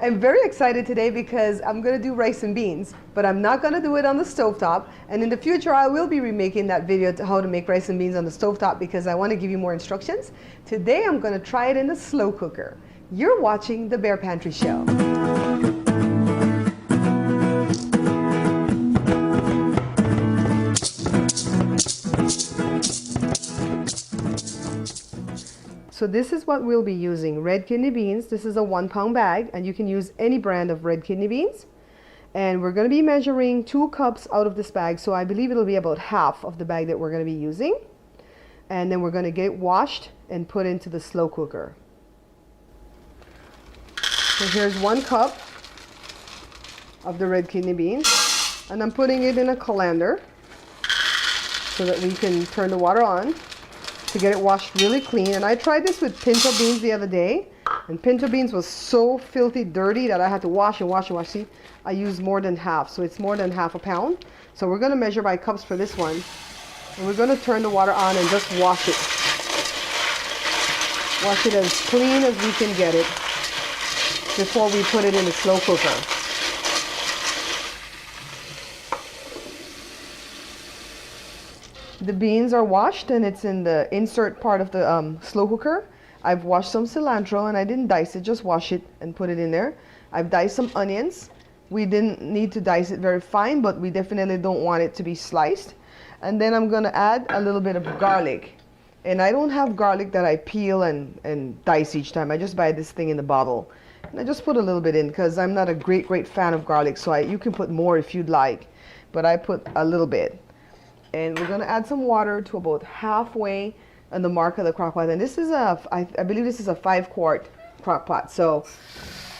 I'm very excited today because I'm going to do rice and beans, but I'm not going to do it on the stovetop. And in the future, I will be remaking that video to how to make rice and beans on the stovetop because I want to give you more instructions. Today, I'm going to try it in the slow cooker. You're watching The Bear Pantry Show. So this is what we'll be using, red kidney beans. This is a 1 pound bag, and you can use any brand of red kidney beans. And we're going to be measuring 2 cups out of this bag, so I believe it'll be about half of the bag that we're going to be using. And then we're going to get it washed and put into the slow cooker. So here's 1 cup of the red kidney beans, and I'm putting it in a colander so that we can turn the water on to get it washed really clean. And I tried this with pinto beans the other day, and pinto beans was so filthy dirty that I had to wash and wash and wash. See, I used more than half, so it's more than half a pound. So we're going to measure by cups for this one, and we're going to turn the water on and just wash it. Wash it as clean as we can get it before we put it in the slow cooker. The beans are washed and it's in the insert part of the slow cooker. I've washed some cilantro and I didn't dice it, just wash it and put it in there. I've diced some onions. We didn't need to dice it very fine, but we definitely don't want it to be sliced. And then I'm going to add a little bit of garlic. And I don't have garlic that I peel and dice each time. I just buy this thing in the bottle. And I just put a little bit in because I'm not a great fan of garlic, so you can put more if you'd like. But I put a little bit. And we're going to add some water to about halfway on the mark of the crock pot. And this is I believe this is a 5-quart crock pot. So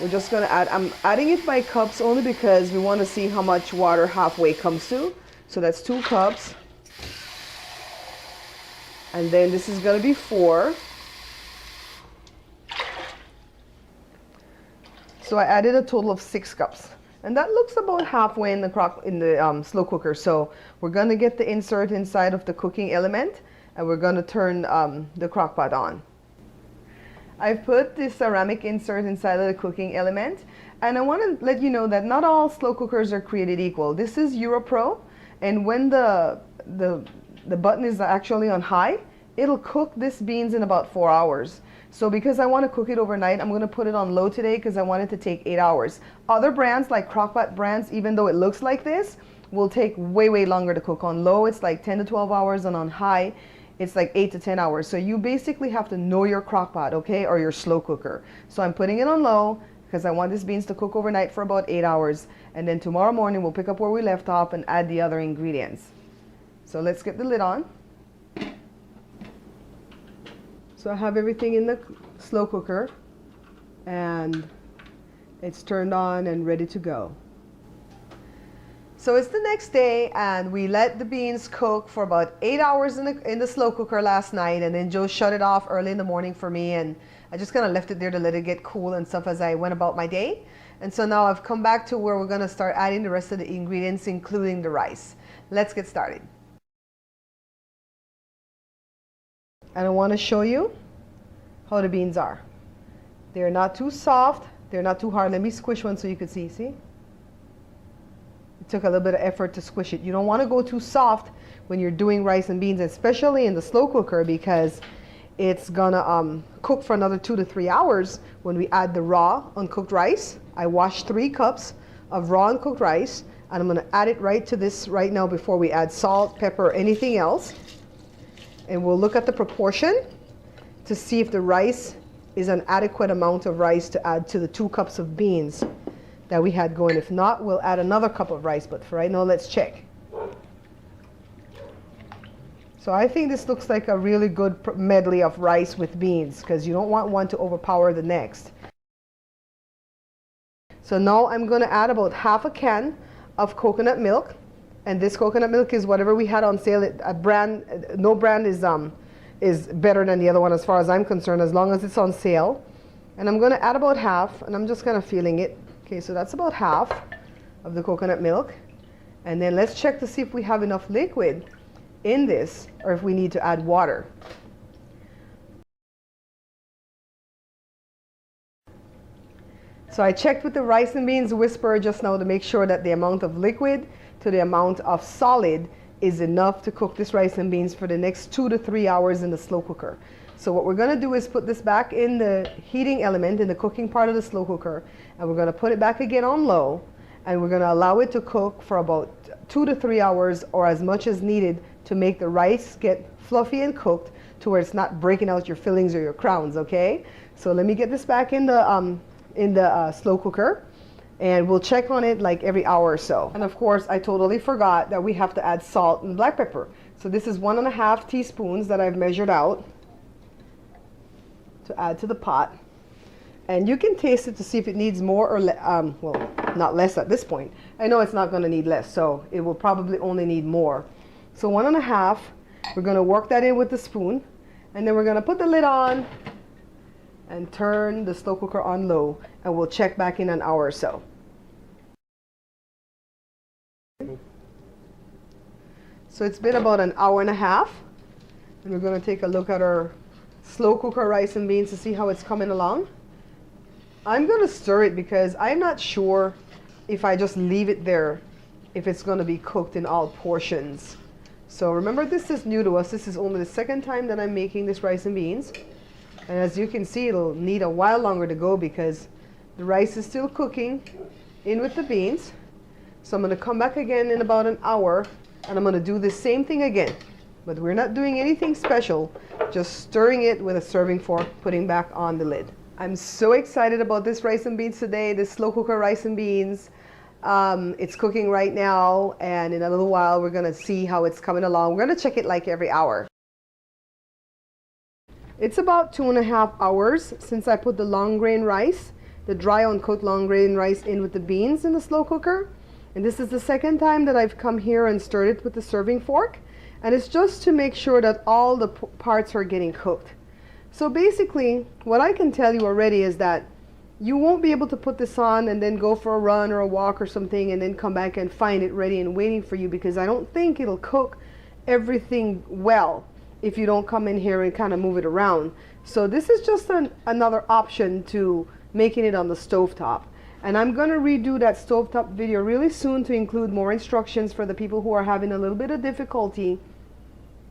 we're just going to add, I'm adding it by cups only because we want to see how much water halfway comes to. So that's 2 cups. And then this is going to be 4. So I added a total of 6 cups. And that looks about halfway in the slow cooker. So we're going to get the insert inside of the cooking element, and we're going to turn the crock pot on. I've put this ceramic insert inside of the cooking element, and I want to let you know that not all slow cookers are created equal. This is EuroPro, and when the button is actually on high, it'll cook this beans in about 4 hours. So because I want to cook it overnight, I'm going to put it on low today because I want it to take 8 hours. Other brands like Crockpot brands, even though it looks like this, will take way longer to cook. On low, it's like 10 to 12 hours, and on high, it's like 8 to 10 hours. So you basically have to know your Crockpot, okay, or your slow cooker. So I'm putting it on low because I want these beans to cook overnight for about 8 hours. And then tomorrow morning, we'll pick up where we left off and add the other ingredients. So let's get the lid on. So I have everything in the slow cooker, and it's turned on and ready to go. So it's the next day, and we let the beans cook for about 8 hours in the slow cooker last night, and then Joe shut it off early in the morning for me, and I just kind of left it there to let it get cool and stuff as I went about my day. And so now I've come back to where we're going to start adding the rest of the ingredients, including the rice. Let's get started. And I want to show you how the beans are. They're not too soft, they're not too hard. Let me squish one so you can see. See? It took a little bit of effort to squish it. You don't want to go too soft when you're doing rice and beans, especially in the slow cooker, because it's gonna cook for another 2 to 3 hours when we add the raw uncooked rice. I washed 3 cups of raw uncooked rice, and I'm gonna add it right to this right now before we add salt, pepper, or anything else. And we'll look at the proportion to see if the rice is an adequate amount of rice to add to the 2 cups of beans that we had going. If not, we'll add another cup of rice, but for right now, let's check. So I think this looks like a really good medley of rice with beans because you don't want one to overpower the next. So now I'm going to add about half a can of coconut milk, and this coconut milk is whatever we had on sale. No brand is better than the other one as far as I'm concerned, as long as it's on sale. And I'm going to add about half, and I'm just kind of feeling it. Okay, so that's about half of the coconut milk. And then let's check to see if we have enough liquid in this or if we need to add water. So I checked with the rice and beans whisperer just now to make sure that the amount of liquid to the amount of solid is enough to cook this rice and beans for the next 2 to 3 hours in the slow cooker. So what we're going to do is put this back in the heating element, in the cooking part of the slow cooker, and we're going to put it back again on low, and we're going to allow it to cook for about 2 to 3 hours or as much as needed to make the rice get fluffy and cooked to where it's not breaking out your fillings or your crowns, okay? So let me get this back in the slow cooker, and we'll check on it like every hour or so. And of course, I totally forgot that we have to add salt and black pepper. So this is 1.5 teaspoons that I've measured out to add to the pot. And you can taste it to see if it needs more or well, not less at this point. I know it's not going to need less, so it will probably only need more. So 1.5, we're going to work that in with the spoon, and then we're going to put the lid on and turn the slow cooker on low, and we'll check back in an hour or so. So it's been about an hour and a half, and we're going to take a look at our slow cooker rice and beans to see how it's coming along. I'm going to stir it because I'm not sure if I just leave it there if it's going to be cooked in all portions. So remember, this is new to us. This is only the second time that I'm making this rice and beans. And as you can see, it'll need a while longer to go because the rice is still cooking in with the beans. So I'm going to come back again in about an hour, and I'm going to do the same thing again. But we're not doing anything special, just stirring it with a serving fork, putting back on the lid. I'm so excited about this rice and beans today, this slow cooker rice and beans. It's cooking right now, and in a little while we're going to see how it's coming along. We're going to check it like every hour. It's about 2.5 hours since I put the long grain rice, the dry uncooked long grain rice, in with the beans in the slow cooker. And this is the second time that I've come here and stirred it with the serving fork. And it's just to make sure that all the parts are getting cooked. So basically, what I can tell you already is that you won't be able to put this on and then go for a run or a walk or something and then come back and find it ready and waiting for you, because I don't think it'll cook everything well if you don't come in here and kind of move it around. So this is just another option to making it on the stovetop. And I'm going to redo that stovetop video really soon to include more instructions for the people who are having a little bit of difficulty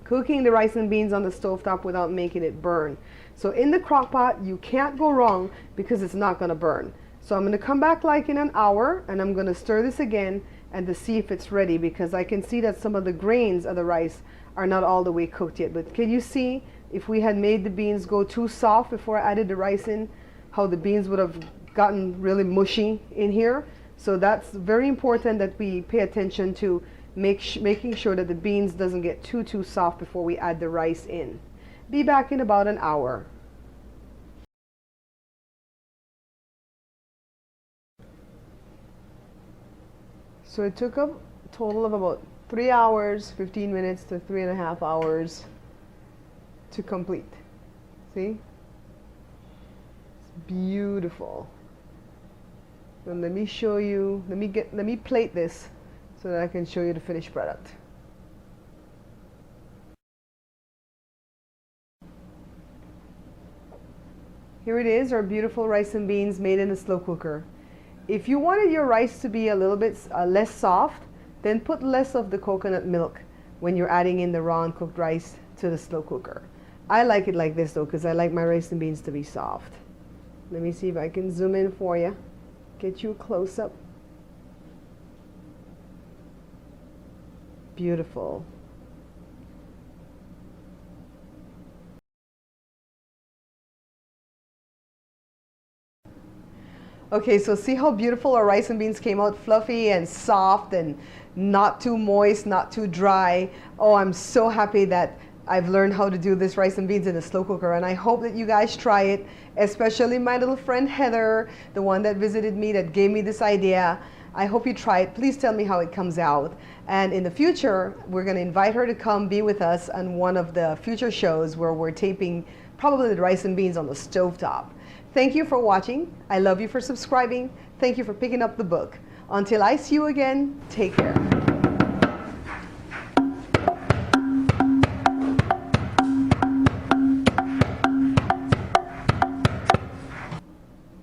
cooking the rice and beans on the stovetop without making it burn. So in the crock pot, you can't go wrong because it's not going to burn. So I'm going to come back like in an hour, and I'm going to stir this again and to see if it's ready, because I can see that some of the grains of the rice are not all the way cooked yet. But can you see, if we had made the beans go too soft before I added the rice in, how the beans would have gotten really mushy in here? So that's very important that we pay attention to making sure that the beans doesn't get too soft before we add the rice in. Be back in about an hour. So it took a total of about 3 hours, 15 minutes to 3.5 hours to complete. See? It's beautiful. And let me show you, let me plate this so that I can show you the finished product. Here it is, our beautiful rice and beans made in a slow cooker. If you wanted your rice to be a little bit less soft, then put less of the coconut milk when you're adding in the raw and cooked rice to the slow cooker. I like it like this though, because I like my rice and beans to be soft. Let me see if I can zoom in for you, get you a close-up. Beautiful. Okay, so see how beautiful our rice and beans came out, fluffy and soft and not too moist, not too dry. Oh, I'm so happy that I've learned how to do this rice and beans in a slow cooker, and I hope that you guys try it, especially my little friend Heather, the one that visited me, that gave me this idea. I hope you try it. Please tell me how it comes out. And in the future, we're going to invite her to come be with us on one of the future shows where we're taping probably the rice and beans on the stovetop. Thank you for watching. I love you for subscribing. Thank you for picking up the book. Until I see you again, take care.